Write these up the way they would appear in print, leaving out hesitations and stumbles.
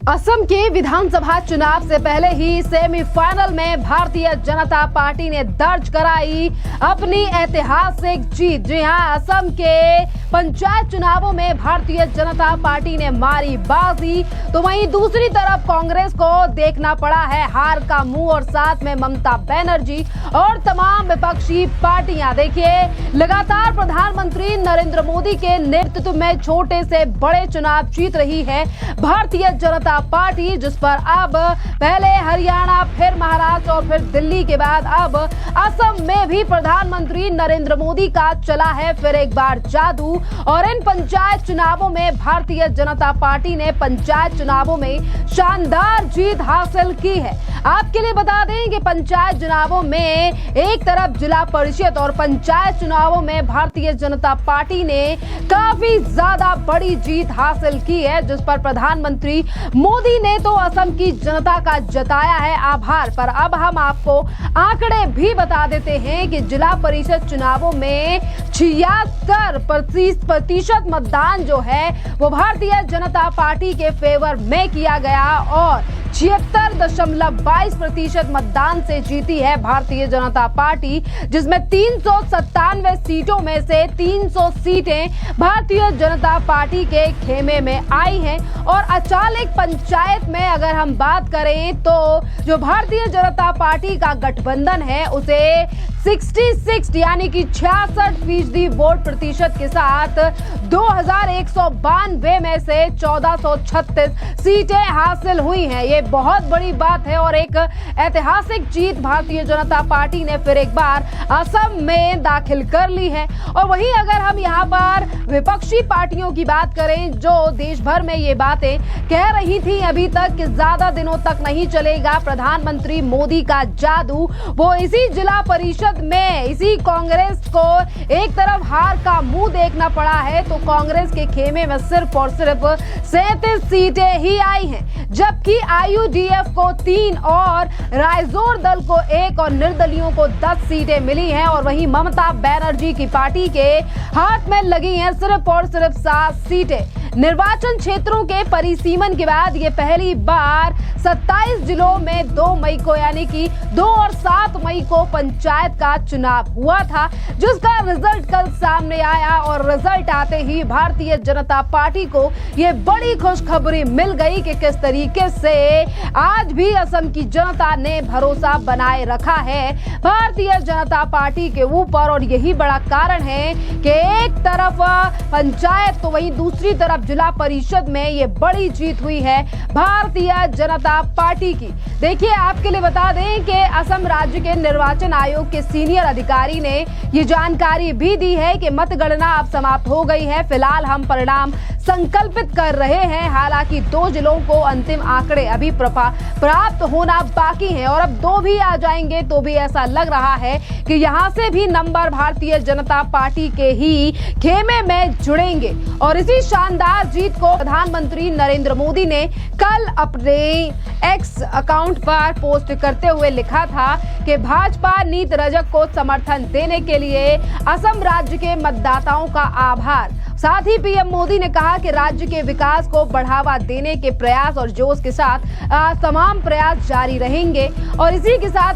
असम के विधानसभा चुनाव से पहले ही सेमीफाइनल में भारतीय जनता पार्टी ने दर्ज कराई अपनी ऐतिहासिक जीत। जी हां, असम के पंचायत चुनावों में भारतीय जनता पार्टी ने मारी बाजी, तो वहीं दूसरी तरफ कांग्रेस को देखना पड़ा है हार का मुंह, और साथ में ममता बनर्जी और तमाम विपक्षी पार्टियां। देखिए, लगातार प्रधानमंत्री नरेंद्र मोदी के नेतृत्व में छोटे से बड़े चुनाव जीत रही है भारतीय जनता पार्टी, जिस पर अब पहले हरियाणा, फिर महाराष्ट्र और फिर दिल्ली के बाद अब असम में भी प्रधानमंत्री नरेंद्र मोदी का चला है फिर एक बार जादू। और इन पंचायत चुनावों में भारतीय जनता पार्टी ने पंचायत चुनावों में शानदार जीत हासिल की है। आपके लिए बता दें कि पंचायत चुनावों में एक तरफ जिला परिषद और पंचायत चुनावों में भारतीय जनता पार्टी ने काफी ज्यादा बड़ी जीत हासिल की है, जिस पर प्रधानमंत्री मोदी ने तो असम की जनता का जताया है आभार। पर अब हम आपको आंकड़े भी बता देते हैं कि जिला परिषद चुनावों में 76% मतदान जो है वो भारतीय जनता पार्टी के फेवर में किया गया और 76.22% मतदान से जीती है भारतीय जनता पार्टी, जिसमें 397 सीटों में से 300 सीटें भारतीय जनता पार्टी के खेमे में आई हैं। और अचालक पंचायत में अगर हम बात करें तो जो भारतीय जनता पार्टी का गठबंधन है उसे 66 यानी कि 66% वोट प्रतिशत के साथ 2192 में से 1436 सीटें हासिल हुई हैं। ये बहुत बड़ी बात है और एक ऐतिहासिक जीत भारतीय जनता पार्टी ने फिर एक बार असम में दाखिल कर ली है। और वहीं अगर हम यहाँ पर विपक्षी पार्टियों की बात करें जो देश भर में ये बातें कह रही थी अभी तक कि ज्यादा दिनों तक नहीं चलेगा प्रधानमंत्री मोदी का जादू, वो इसी जिला परिषद में इसी कांग्रेस को एक तरफ हार का मुंह देखना पड़ा है, तो कांग्रेस के खेमे में सिर्फ और सिर्फ 37 सीटें ही आई हैं, जबकि आईयूडीएफ को 3 और राइजोर दल को 1 और निर्दलियों को 10 सीटें मिली हैं। और वहीं ममता बनर्जी की पार्टी के हाथ में लगी हैं सिर्फ और सिर्फ 7 सीटें। निर्वाचन क्षेत्रों के परिसीमन के बाद ये पहली बार 27 जिलों में 2 मई को यानी कि 2 और 7 मई को पंचायत का चुनाव हुआ था, जिसका रिजल्ट कल सामने आया। और रिजल्ट आते ही भारतीय जनता पार्टी को ये बड़ी खुशखबरी मिल गई कि किस तरीके से आज भी असम की जनता ने भरोसा बनाए रखा है भारतीय जनता पार्टी के ऊपर। और यही बड़ा कारण है कि एक तरफ पंचायत तो वहीं दूसरी तरफ जिला परिषद में ये बड़ी जीत हुई है भारतीय जनता पार्टी की। देखिए, आपके लिए बता दें कि असम राज्य के निर्वाचन आयोग के सीनियर अधिकारी ने ये जानकारी भी दी है कि मतगणना अब समाप्त हो गई है। फिलहाल हम परिणाम संकल्पित कर रहे हैं। हालांकि 2 जिलों को अंतिम आंकड़े अभी प्राप्त होना बाकी है और अब 2 भी आ जाएंगे तो भी ऐसा लग रहा है कि यहां से भी नंबर भारतीय जनता पार्टी के ही खेमे में जुड़ेंगे। और इसी शानदार जीत को प्रधानमंत्री नरेंद्र मोदी ने कल अपने एक्स अकाउंट पर पोस्ट करते हुए लिखा था कि भाजपा नीत रजक को समर्थन देने के लिए असम राज्य के मतदाताओं का आभार। साथ ही पीएम मोदी ने कहा कि राज्य के विकास को बढ़ावा देने के प्रयास और जोश के साथ तमाम प्रयास जारी रहेंगे। और इसी के साथ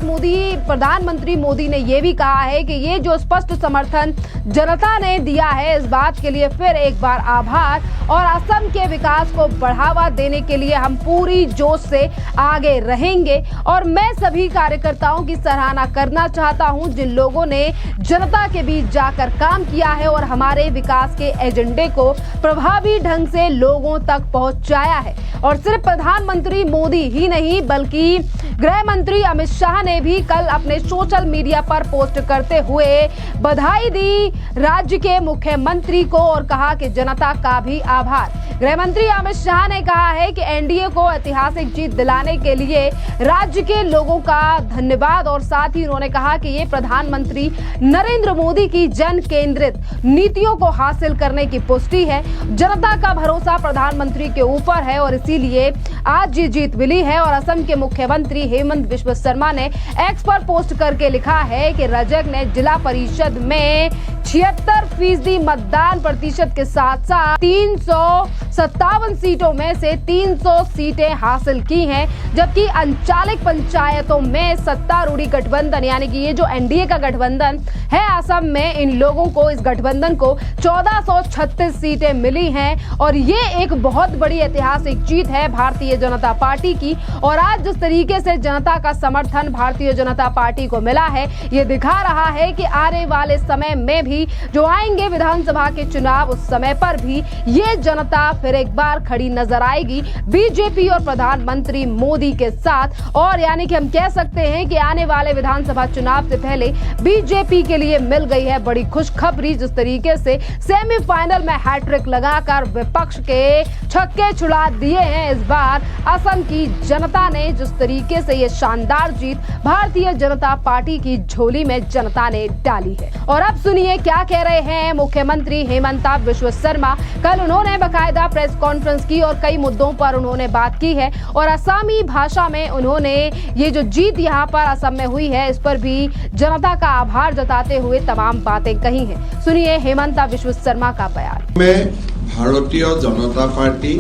प्रधानमंत्री मोदी ने यह भी कहा है कि ये जो स्पष्ट समर्थन जनता ने दिया है इस बात के लिए फिर एक बार आभार, और असम के विकास को बढ़ावा देने के लिए हम पूरी जोश से आगे रहेंगे। और मैं सभी कार्यकर्ताओं की सराहना करना चाहता हूं जिन लोगों ने जनता के बीच जाकर काम किया है और हमारे विकास के एजेंडे को प्रभावी ढंग से लोगों तक पहुंचाया है। और सिर्फ प्रधानमंत्री मोदी ही नहीं बल्कि गृह मंत्री अमित शाह ने भी कल अपने सोशल मीडिया पर पोस्ट करते हुए बधाई दी राज्य के मुख्यमंत्री को और कहा कि जनता का भी आभार। गृह मंत्री अमित शाह ने कहा है कि एनडीए को ऐतिहासिक जीत दिलाने के लिए राज्य के लोगों का धन्यवाद। और साथ ही उन्होंने कहा कि ये प्रधानमंत्री नरेंद्र मोदी की जन केंद्रित नीतियों को हासिल करने की पुष्टि है। जनता का भरोसा प्रधानमंत्री के ऊपर है और इसीलिए आज ये जीत मिली है। और असम के मुख्यमंत्री हेमंत बिस्वा शर्मा ने एक्स पर पोस्ट करके लिखा है कि रजक ने जिला परिषद में 76% मतदान प्रतिशत के साथ साथ 300 57 सीटों में से 300 सीटें हासिल की हैं, जबकि 39 पंचायतों में सत्तारूढ़ गठबंधन यानी कि ये जो एनडीए का गठबंधन है असम में, इन लोगों को, इस गठबंधन को 1436 सीटें मिली हैं और ये एक बहुत बड़ी ऐतिहासिक जीत है भारतीय जनता पार्टी की। और आज जिस तरीके से जनता का समर्थन भारतीय जनता पार्टी को मिला है, ये दिखा रहा है कि आने वाले समय में भी जो आएंगे विधानसभा के चुनाव, उस समय पर भी ये जनता फिर एक बार खड़ी नजर आएगी बीजेपी और प्रधानमंत्री मोदी के साथ। और यानी कि हम कह सकते हैं कि आने वाले विधानसभा चुनाव से पहले बीजेपी के लिए मिल गई है बड़ी खुशखबरी। जिस तरीके से सेमीफाइनल में हैट्रिक लगाकर विपक्ष के छक्के छुड़ा दिए हैं इस बार असम की जनता ने, जिस तरीके से ये शानदार जीत भारतीय जनता पार्टी की झोली में जनता ने डाली है। और अब सुनिए क्या कह रहे हैं मुख्यमंत्री हेमंता बिश्व शर्मा। कल उन्होंने बाकायदा प्रेस कॉन्फ्रेंस की और कई मुद्दों पर उन्होंने बात की है और असमी भाषा में उन्होंने ये जो जीत यहाँ पर असम में हुई है, इस पर भी जनता का आभार जताते हुए तमाम बातें कही हैं। सुनिए हेमंता बिश्व शर्मा का बयान। मैं भारतीय जनता पार्टी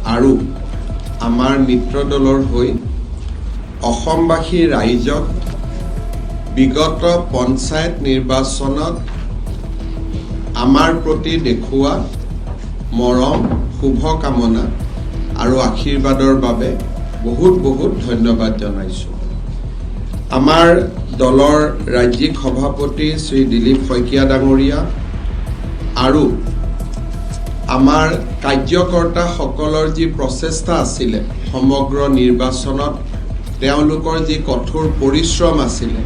आरु आमार मित्र दलर होई असमबासी राइजक विगत पंचायत निर्वाचनत आमार प्रति देखुआ मरम शुभकामना आरु आशीर्वादर बारे बहुत बहुत धन्यवाद जनाइছো। आमार दलर राज्यिक सभापति श्री दिलीप शइकिया डांगरिया आरु आमार कार्यकर्ता सकলৰ जी प्रचेष्टा आছিলে समग्र निर्वाचনত তেওঁলোকৰ जी कठोर परिश्रम आছিলে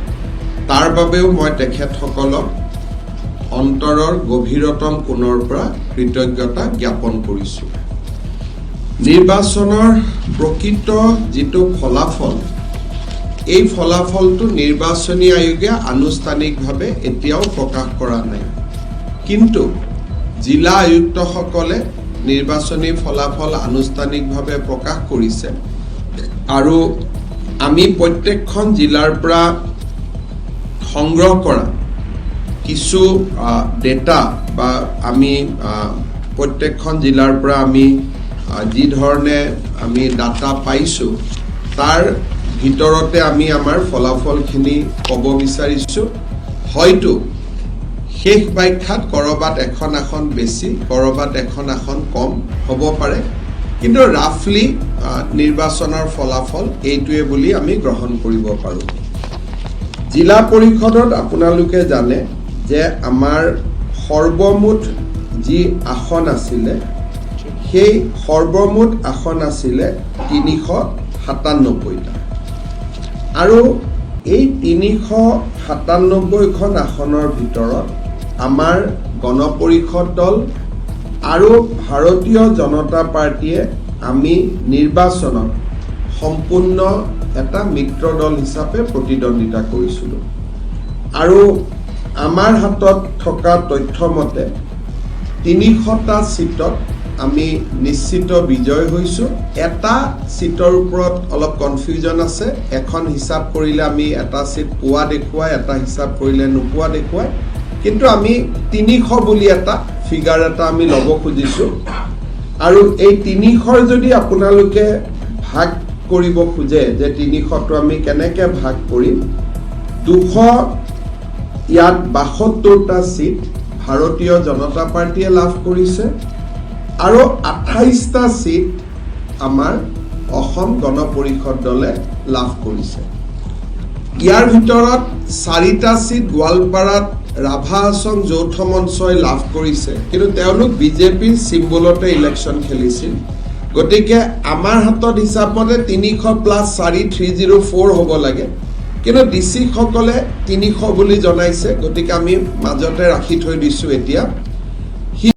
तार बाবেও মই তেখেতসকলক অন্তৰৰ গভীৰতম কোণৰ পৰা কৃতজ্ঞতা জ্ঞাপন কৰিছো। নিৰ্বাচনৰ প্ৰকৃত যিটো ফলাফল, এই ফলাফলটো নিৰ্বাচনী আয়োগে আনুষ্ঠানিকভাৱে এতিয়াও প্ৰকাশ কৰা নাই, কিন্তু জিলা আয়ুক্তসকলে নিৰ্বাচনী ফলাফল আনুষ্ঠানিকভাৱে প্ৰকাশ কৰিছে আৰু আমি প্ৰত্যেকখন জিলাৰ পৰা সংগ্ৰহ কৰা কিছু ডেটা বা আমি প্ৰত্যেকখন জিলাৰ পৰা আমি যি ধৰণে আমি ডাটা পাইছো তাৰ ভিতৰতে আমি আমাৰ ফলাফলখিনি ক'ব বিচাৰিছো। হয়তো শেষ ব্যাখ্যাত কৰবাত এখন আসন বেছি কৰবাত এখন আসন কম হ'ব পাৰে, কিন্তু ৰাফলি নিৰ্বাচনৰ ফলাফল এইটোৱে বুলি আমি গ্ৰহণ কৰিব পাৰো। জিলা পৰিষদত আপোনালোকে জানে যে আমাৰ সৰ্বমুঠ যি আসন আছিলে সেই সৰ্বমুঠ আসন আছিলে 397টা আৰু এই 397খন আসনৰ ভিতৰত আমাৰ গণ পৰিষদ দল আৰু ভাৰতীয় জনতা পাৰ্টিয়ে আমি নিৰ্বাচনত সম্পূৰ্ণ এটা মিত্ৰ দল হিচাপে প্ৰতিদ্বন্দ্বিতা কৰিছিলোঁ আৰু আমাৰ হাতত থকা তথ্য মতে 300টা সিটত আমি নিশ্চিত বিজয় হৈছোঁ। এটা সিটৰ ওপৰত অলপ কনফিউজন আছে, এখন হিচাপ কৰিলে আমি এটা সিট পোৱা দেখুৱাই, এটা হিচাপ কৰিলে নোপোৱা দেখুৱাই, কিন্তু আমি 300 বুলি এটা ফিগাৰ এটা আমি ল'ব খুজিছোঁ আৰু এই 300ৰ যদি আপোনালোকে ভাগ কৰিব খোজে যে 300টো আমি কেনেকৈ ভাগ কৰিম, 200 ইয়াত 72টা সিট ভাৰতীয় জনতা পাৰ্টিয়ে লাভ কৰিছে আৰু 28টা সিট আমাৰ অসম গণ পৰিষদ দলে লাভ কৰিছে। ইয়াৰ ভিতৰত 4টা সিট গোৱালপাৰাত ৰাভা আসন যৌথ মঞ্চই লাভ কৰিছে, কিন্তু তেওঁলোক বিজেপিৰ চিম্বলতে ইলেকশ্যন খেলিছিল। গতিকে আমাৰ হাতত হিচাপ মতে 300 + 4 304 হ'ব লাগে, কিন্তু ডিসি সকলে 300 বুলি জনাইছে, গতিকে আমি মাজতে ৰাখি থৈ দিছো এতিয়া